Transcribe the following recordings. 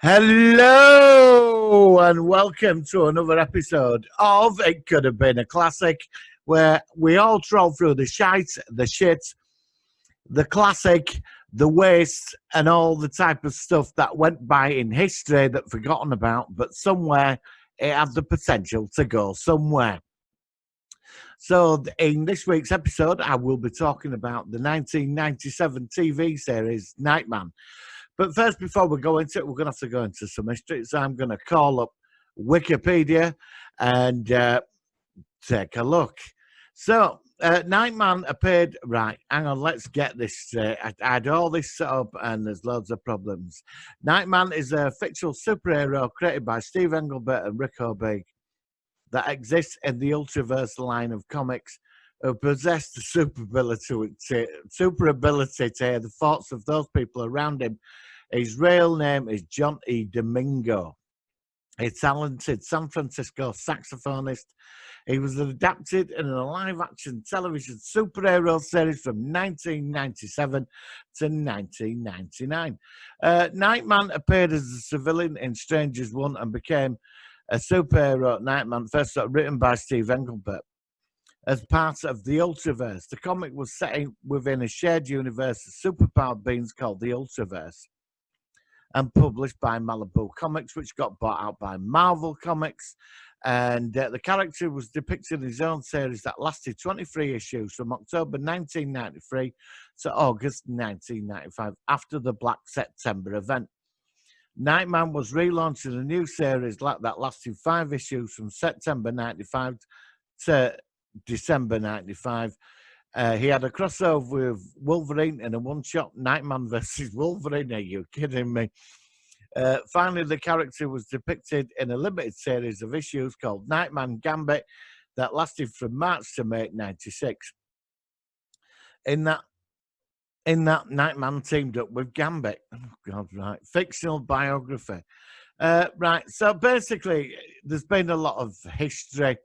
Hello and welcome to another episode of It Could Have Been a Classic, where we all troll through the shite, the shit, the classic, the waste, and all the type of stuff that went by in history that forgotten about, but somewhere it had the potential to go somewhere. So in this week's episode, I will be talking about the 1997 TV series Nightman. But first, before we go into it, we're going to have to go into some history. So I'm going to call up Wikipedia and take a look. So Nightman appeared, right, hang on, let's get this straight. I had all this set up and there's loads of problems. Nightman is a fictional superhero created by Steve Engelbert and Rick Obey that exists in the Ultraverse line of comics, who possess the super ability to hear the thoughts of those people around him. His real name is John E. Domingo. A talented San Francisco saxophonist. He was adapted in a live-action television superhero series from 1997 to 1999. Nightman appeared as a civilian in Strangers 1 and became a superhero. Nightman, first written by Steve Engelbert. As part of the Ultraverse, the comic was set within a shared universe of superpowered beings called the Ultraverse, and published by Malibu Comics, which got bought out by Marvel Comics. And the character was depicted in his own series that lasted 23 issues from October 1993 to August 1995, after the Black September event. Nightman was relaunched in a new series that lasted 5 issues from September 95 to December 95. He had a crossover with Wolverine in a one-shot, Nightman versus Wolverine. Are you kidding me? Finally, the character was depicted in a limited series of issues called Nightman Gambit that lasted from March to May 96. In that, Nightman teamed up with Gambit. Oh, God, right. Fictional biography. Right, so basically, there's been a lot of history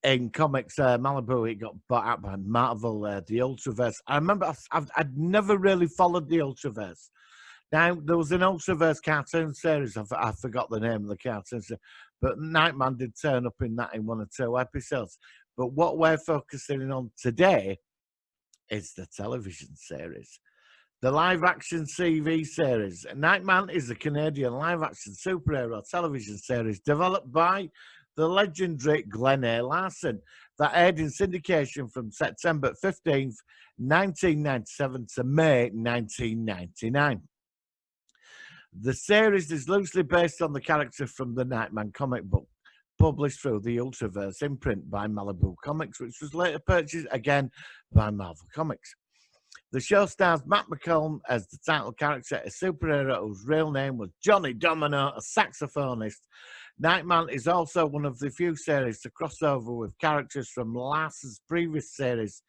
in comics. Malibu, it got bought out by Marvel, the Ultraverse. I remember I'd never really followed the Ultraverse. Now, there was an Ultraverse cartoon series. I forgot the name of the cartoon series, but Nightman did turn up in that in 1 or 2 episodes. But what we're focusing on today is the television series. The live-action TV series. Nightman is a Canadian live-action superhero television series developed by the legendary Glenn A. Larson that aired in syndication from September 15th, 1997 to May 1999. The series is loosely based on the character from the Nightman comic book, published through the Ultraverse imprint by Malibu Comics, which was later purchased again by Marvel Comics. The show stars Matt McCallum as the title character, a superhero whose real name was Johnny Domino, a saxophonist. Nightman is also one of the few series to cross over with characters from Larson's previous series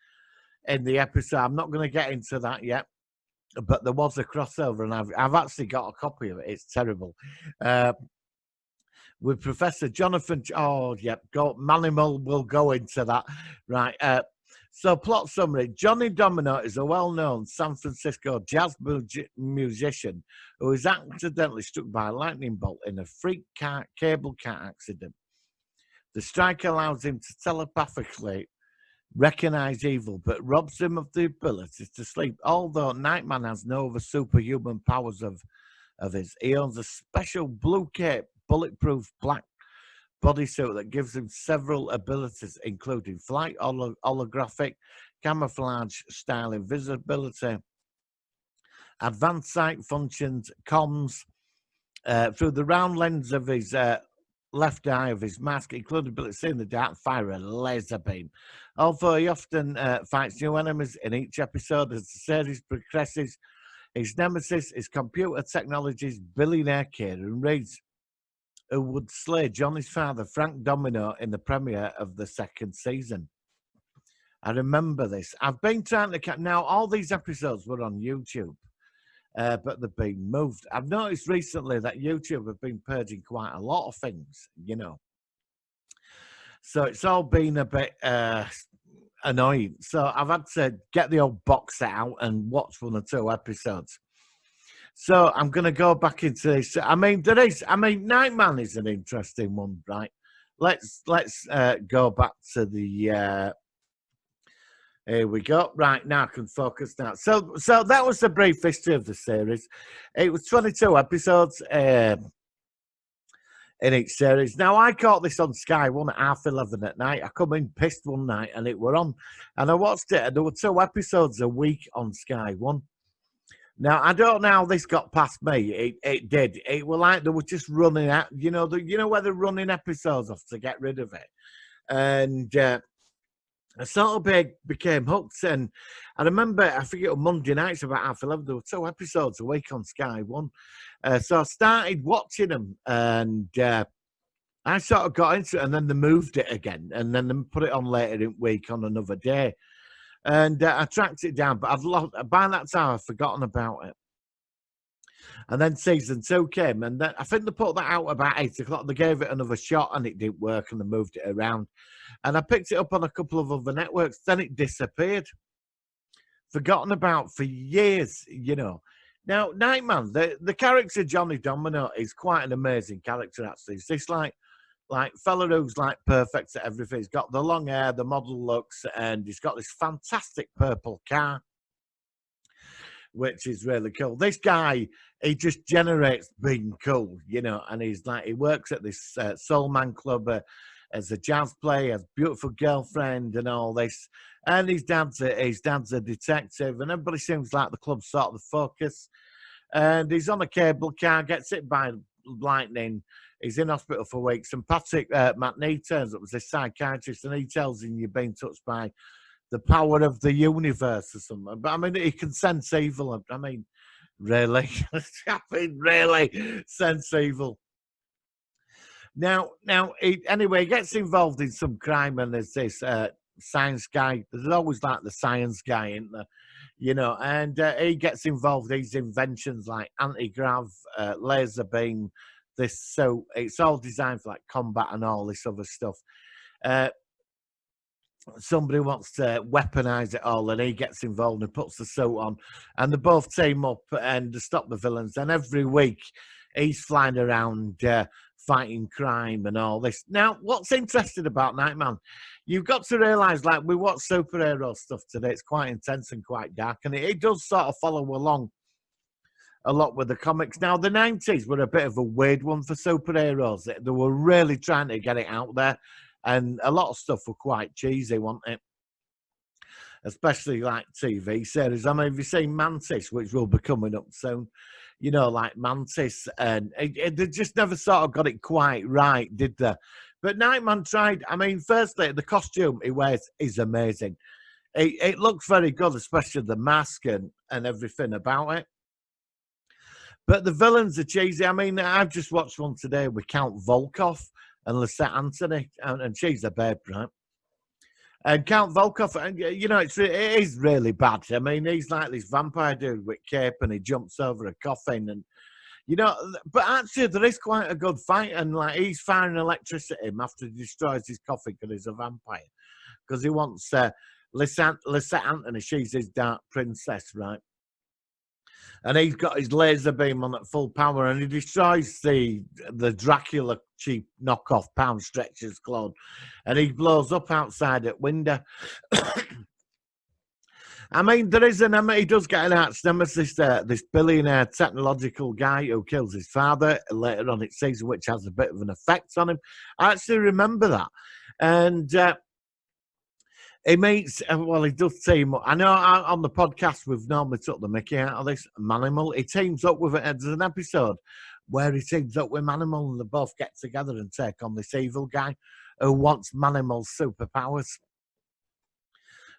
in the episode. I'm not going to get into that yet, but there was a crossover, and I've actually got a copy of it. It's terrible. With Professor Jonathan. Oh, yep. Manimal will go into that. Right. So, plot summary. Johnny Domino is a well-known San Francisco jazz musician who is accidentally struck by a lightning bolt in a freak cable car accident. The strike allows him to telepathically recognize evil, but robs him of the ability to sleep. Although Nightman has no other superhuman powers of his, he owns a special blue cape, bulletproof black bodysuit that gives him several abilities, including flight, holographic, camouflage style, invisibility, advanced sight functions, comms, through the round lens of his left eye of his mask, including ability to see in the dark, fire a laser beam. Although he often fights new enemies in each episode as the series progresses, his nemesis is computer technology's billionaire Kieran Reeves, who would slay Johnny's father, Frank Domino, in the premiere of the 2nd season. I remember this. I've been trying to now, all these episodes were on YouTube, but they've been moved. I've noticed recently that YouTube have been purging quite a lot of things, you know. So it's all been a bit annoying. So I've had to get the old box set out and watch 1 or 2 episodes. So I'm going to go back into this. I mean, Nightman is an interesting one, right? Let's go back to the. Here we go. Right now, I can focus now. So that was the brief history of the series. It was 22 episodes in each series. Now, I caught this on Sky One at 11:30 at night. I come in pissed one night, and it were on, and I watched it. And there were 2 episodes a week on Sky One. Now, I don't know how this got past me. It did. It was like they were just running out. You know where they're running episodes off to get rid of it, and. I sort of became hooked, and I remember, I think it was Monday nights about 11:30, there were 2 episodes a week on Sky One. So I started watching them, and I sort of got into it, and then they moved it again, and then they put it on later in the week on another day. And I tracked it down, but by that time, I've forgotten about it. And then season 2 came, and then I think they put that out about 8 o'clock. They gave it another shot, and it didn't work, and they moved it around. And I picked it up on a couple of other networks. Then it disappeared. Forgotten about for years, Now, Nightman, the character Johnny Domino is quite an amazing character, actually. It's this like fella who's like perfect at everything. He's got the long hair, the model looks, and he's got this fantastic purple car, which is really cool. This guy, he just generates being cool, and he works at this Soul Man Club as a jazz player, has a beautiful girlfriend and all this. And his dad's a detective, and everybody seems like the club's sort of the focus. And he's on a cable car, gets hit by lightning. He's in hospital for weeks. And Patrick McNee turns up as a psychiatrist, and he tells him you've been touched by the power of the universe or something. But I mean, he can sense evil. I mean, really? Really sense evil. Now, anyway, he gets involved in some crime, and there's this science guy. There's always like the science guy, isn't there? And he gets involved. These inventions like anti-grav, laser beam, so it's all designed for like combat and all this other stuff. Somebody wants to weaponize it all, and he gets involved and puts the suit on, and they both team up and stop the villains. And every week he's flying around fighting crime and all this. Now, what's interesting about Nightman, you've got to realize, like, we watch superhero stuff today, it's quite intense and quite dark, and it does sort of follow along a lot with the comics. Now, the 90s were a bit of a weird one for superheroes. They were really trying to get it out there, and a lot of stuff were quite cheesy, wasn't it? Especially like TV series. I mean, have you seen Mantis, which will be coming up soon? Like Mantis, and they just never sort of got it quite right, did they? But Nightman tried. I mean, firstly, the costume he wears is amazing. It looks very good, especially the mask and everything about it. But the villains are cheesy. I mean, I've just watched one today with Count Volkov and Lisette Anthony, and she's a babe, right? And Count Volkov, and it is really bad. I mean, he's like this vampire dude with cape, and he jumps over a coffin, and but actually there is quite a good fight, and like he's firing electricity at him after he destroys his coffin because he's a vampire, because he wants Lisette Anthony. She's his dark princess, right? And he's got his laser beam on at full power, and he destroys the Dracula cheap knockoff pound stretcher's clone, and he blows up outside at window. I mean, he does get an arch nemesis, this billionaire technological guy who kills his father later on in season, which has a bit of an effect on him. I actually remember that. And he meets, he does team up. I know on the podcast we've normally took the mickey out of this. Manimal, he teams up with it. There's an episode where he teams up with Manimal, and they both get together and take on this evil guy who wants Manimal's superpowers.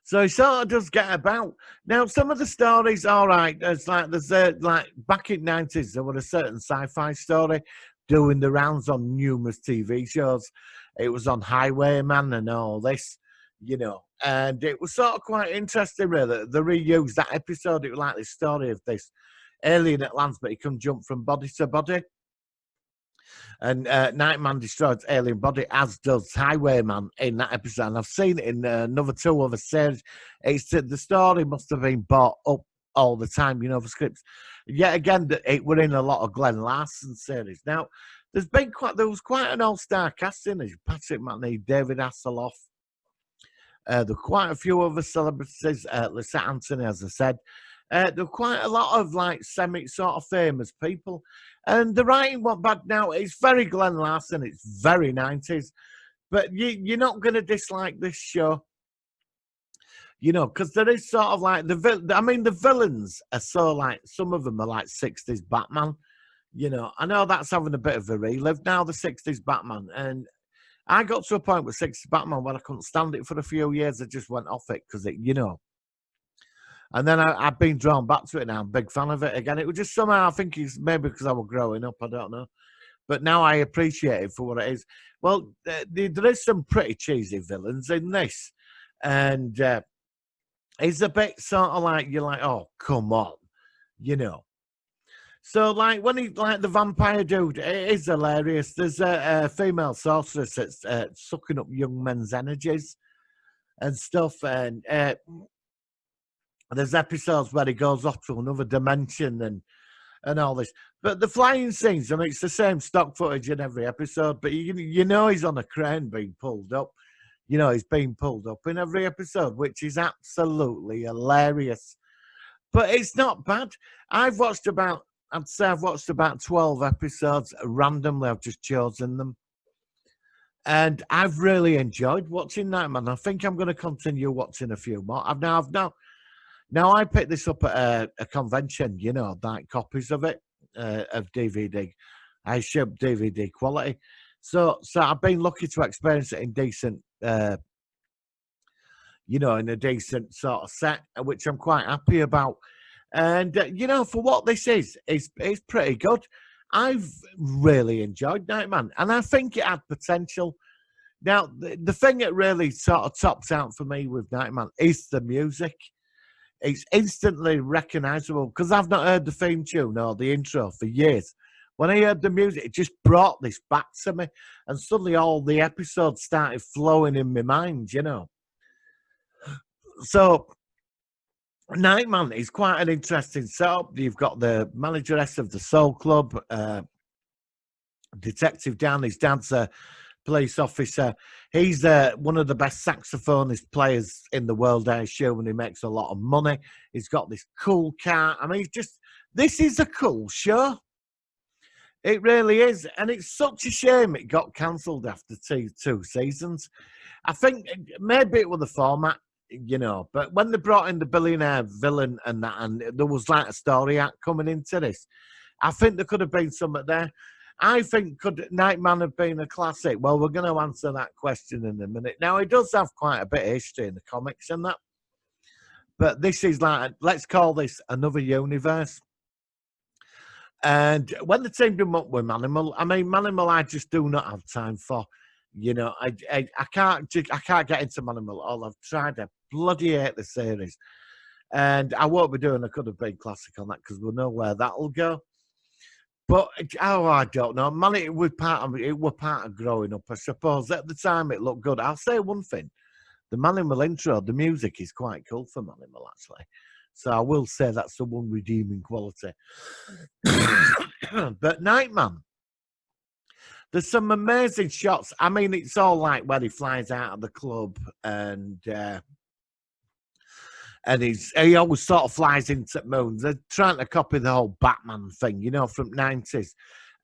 So he sort of does get about. Now, some of the stories, all right, there's back in the 90s, there was a certain sci-fi story doing the rounds on numerous TV shows. It was on Highwayman and all this, and it was sort of quite interesting, really. They reused that episode. It was like this story of this alien that lands, but he can jump from body to body. And Nightman destroys alien body, as does Highwayman in that episode. And I've seen it in another 2 other series. The story must have been bought up all the time, for scripts. Yet again, we're in a lot of Glenn Larson series. Now, there was quite an all-star casting. There's Patrick McNee, David Hasselhoff. There were quite a few other celebrities. Lisa Anthony, as I said. There were quite a lot of like semi sort of famous people. And the writing wasn't bad. Now, it's very Glenn Larson. It's very 90s. But you're not going to dislike this show. You know, because there is sort of like the villains are so like, some of them are like 60s Batman. You know, I know that's having a bit of a relive now, the 60s Batman. And I got to a point with 60s Batman where I couldn't stand it for a few years. I just went off it because you know. And then I've been drawn back to it now. I'm a big fan of it again. It was just somehow, I think it's maybe because I was growing up, I don't know. But now I appreciate it for what it is. Well, there is some pretty cheesy villains in this. And it's a bit sort of like, you're like, oh, come on, you know. So, like, when like the vampire dude, it is hilarious. There's a female sorceress that's sucking up young men's energies and stuff. And there's episodes where he goes off to another dimension and all this. But the flying scenes, I mean, it's the same stock footage in every episode, but you know he's on a crane being pulled up. You know, he's being pulled up in every episode, which is absolutely hilarious. But it's not bad. I'd say I've watched about 12 episodes randomly. I've just chosen them. And I've really enjoyed watching Nightman. I think I'm going to continue watching a few more. Now I picked this up at a convention, you know, like copies of it, of DVD. I ship DVD quality. So I've been lucky to experience it in decent, you know, in a decent sort of set, which I'm quite happy about. And, you know, for what this is, it's pretty good. I've really enjoyed Nightman, and I think it had potential. Now, the thing that really sort of tops out for me with Nightman is the music. It's instantly recognisable, because I've not heard the theme tune or the intro for years. When I heard the music, it just brought this back to me, and suddenly all the episodes started flowing in my mind, you know. So Nightman is quite an interesting setup. You've got the manageress of the Soul Club, Detective Dan. His dad's a police officer. He's one of the best saxophonist players in the world, I assume, and he makes a lot of money. He's got this cool car. I mean, this is a cool show. It really is. And it's such a shame it got cancelled after two seasons. I think maybe it was the format, you know, but when they brought in the billionaire villain and that, and there was like a story act coming into this, I think there could have been something there. I think, could Nightman have been a classic? Well, we're going to answer that question in a minute. Now, it does have quite a bit of history in the comics and that, but this is like, let's call this another universe. And when they teamed him up with Manimal, I mean, Manimal, I just do not have time for. You know, I can't get into Manimal at all. I've tried to bloody hate the series, and I won't be doing a Could Have Been classic on that because we'll know where that'll go. But I don't know. Man, it was part of growing up. I suppose at the time it looked good. I'll say one thing: the Manimal intro, the music is quite cool for Manimal actually. So I will say that's the one redeeming quality. But Nightman. There's some amazing shots. I mean, it's all like when he flies out of the club and he always sort of flies into the moon. They're trying to copy the whole Batman thing, you know, from 90s.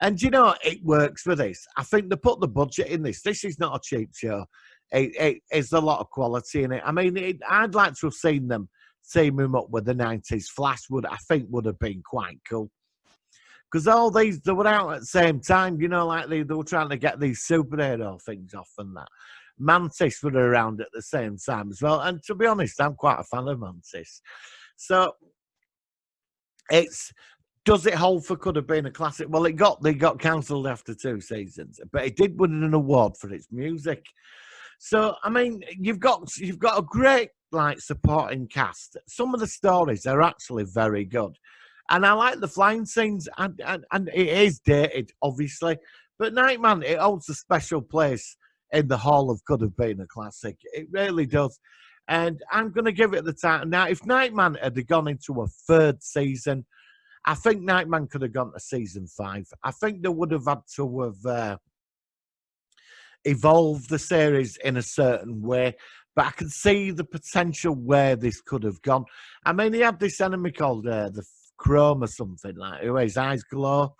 And, you know, it works for this. I think they put the budget in this. This is not a cheap show. It's a lot of quality in it. I mean, I'd like to have seen them team him up with the 90s Flash. Would have been quite cool. Because all these, they were out at the same time, you know, like they were trying to get these superhero things off and that. Mantis were around at the same time as well. And to be honest, I'm quite a fan of Mantis. So, does it hold for Could Have Been a classic? Well, they got cancelled after 2 seasons, but it did win an award for its music. So, I mean, you've got a great, like, supporting cast. Some of the stories are actually very good. And I like the flying scenes, and it is dated, obviously. But Nightman, it holds a special place in the Hall of Could Have Been a classic. It really does. And I'm going to give it the time. Now, if Nightman had gone into a 3rd season, I think Nightman could have gone to season 5. I think they would have had to have evolved the series in a certain way, but I can see the potential where this could have gone. I mean, he had this enemy called the Chrome or something, like, who his eyes glow.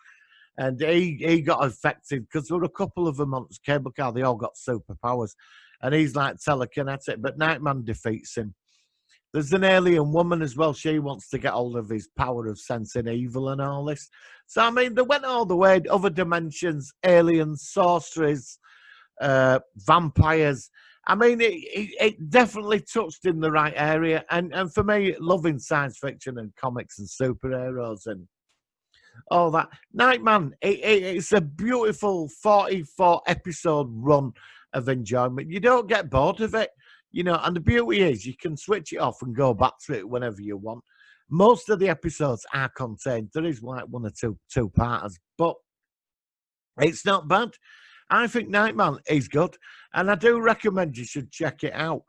And he got affected because there were a couple of them on cable car. They all got superpowers. And he's like telekinetic, but Nightman defeats him. There's an alien woman as well. She wants to get hold of his power of sensing evil and all this. So, I mean, they went all the way. Other dimensions, aliens, sorceries, vampires. I mean, it definitely touched in the right area. And for me, loving science fiction and comics and superheroes and all that. Nightman, it's a beautiful 44 episode run of enjoyment. You don't get bored of it, you know, and the beauty is you can switch it off and go back to it whenever you want. Most of the episodes are contained. There is like one or two parters, but it's not bad. I think Nightman is good, and I do recommend you should check it out.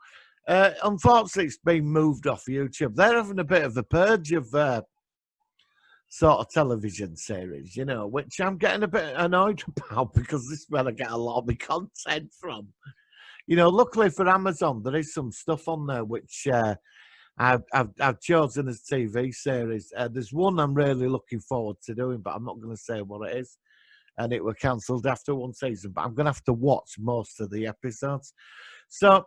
Unfortunately, it's been moved off YouTube. They're having a bit of a purge of sort of television series, you know, which I'm getting a bit annoyed about because this is where I get a lot of my content from. You know, luckily for Amazon, there is some stuff on there which I've chosen as TV series. There's one I'm really looking forward to doing, but I'm not going to say what it is. And it were cancelled after one season, but I'm going to have to watch most of the episodes. So,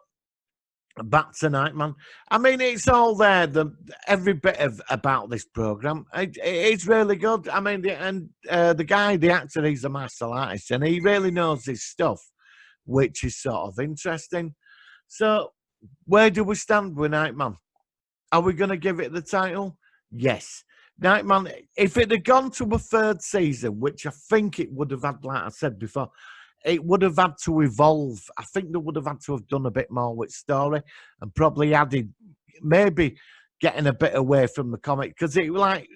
back to Nightman. I mean, it's all there. Every bit about this program, it's really good. I mean, the guy, the actor, he's a martial artist, and he really knows his stuff, which is sort of interesting. So, where do we stand with Nightman? Are we going to give it the title? Yes. Nightman, if it had gone to a third season, which I think it would have had, like I said before, it would have had to evolve. I think they would have had to have done a bit more with story and probably added, maybe getting a bit away from the comic. Because it, like,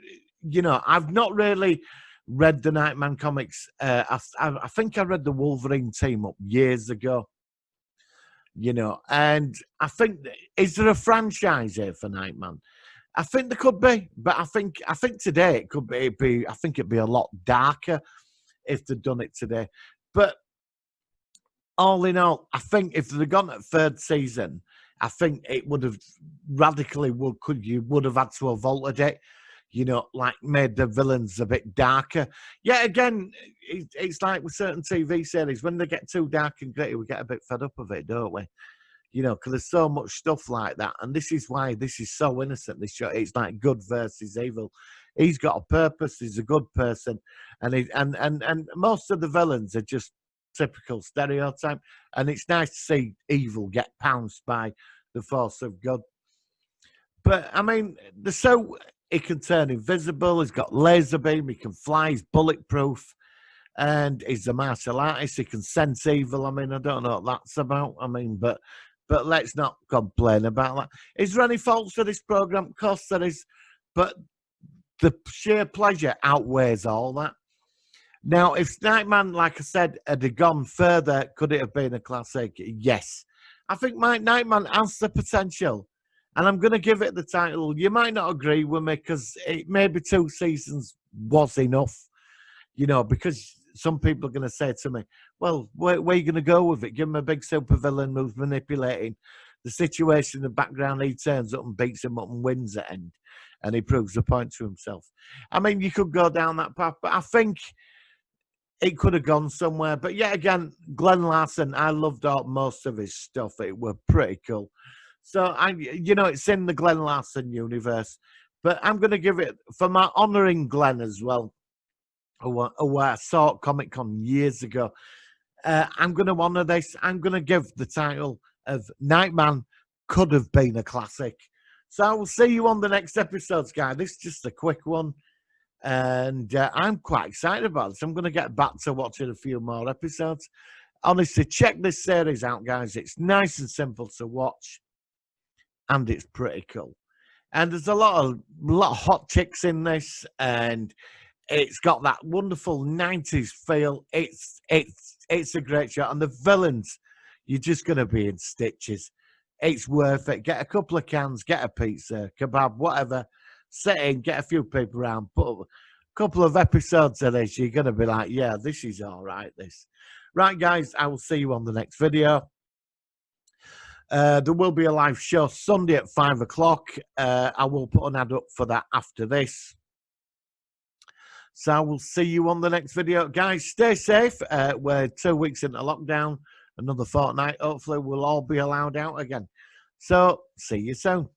you know, I've not really read the Nightman comics. I think I read the Wolverine team up years ago, you know, and I think, is there a franchise here for Nightman? I think there could be, but I think today it could be. I think it'd be a lot darker if they'd done it today. But all in all, I think if they'd gone at third season, I think it would have radically would have had to have altered it, you know, like made the villains a bit darker. Yeah, again, it's like with certain TV series, when they get too dark and gritty, we get a bit fed up of it, don't we? You know, because there's so much stuff like that. And this is why this is so innocent, this show. It's like good versus evil. He's got a purpose. He's a good person. And most of the villains are just typical stereotype. And it's nice to see evil get pounced by the force of good. But, I mean, he can turn invisible. He's got laser beam. He can fly. He's bulletproof. And he's a martial artist. He can sense evil. I mean, I don't know what that's about. I mean, but let's not complain about that. Is there any faults to this program? Of course there is. But the sheer pleasure outweighs all that. Now, if Nightman, like I said, had gone further, could it have been a classic? Yes. I think Nightman has the potential. And I'm going to give it the title. You might not agree with me because maybe 2 seasons was enough. You know, because some people are going to say to me, well, where are you going to go with it? Give him a big supervillain who's manipulating the situation in the background. He turns up and beats him up and wins at end. And he proves the point to himself. I mean, you could go down that path, but I think it could have gone somewhere. But yet again, Glenn Larson, I loved most of his stuff. It were pretty cool. So, you know, it's in the Glenn Larson universe. But I'm going to give it, for my honouring Glenn as well, who I saw at Comic Con years ago. I'm going to honour this. I'm going to give the title of Nightman Could Have Been a Classic. So I will see you on the next episodes, guys. This is just a quick one. And I'm quite excited about this. I'm going to get back to watching a few more episodes. Honestly, check this series out, guys. It's nice and simple to watch. And it's pretty cool. And there's a lot of hot chicks in this. And it's got that wonderful 90s feel. It's a great show. And the villains, you're just going to be in stitches. It's worth it. Get a couple of cans, get a pizza, kebab, whatever. Sit in, get a few people around, couple of episodes of this, you're going to be like, yeah, this is all right, this. Right, guys, I will see you on the next video. There will be a live show Sunday at 5 o'clock. I will put an ad up for that after this. So I will see you on the next video. Guys, stay safe. We're 2 weeks into lockdown. Another fortnight. Hopefully, we'll all be allowed out again. So, see you soon.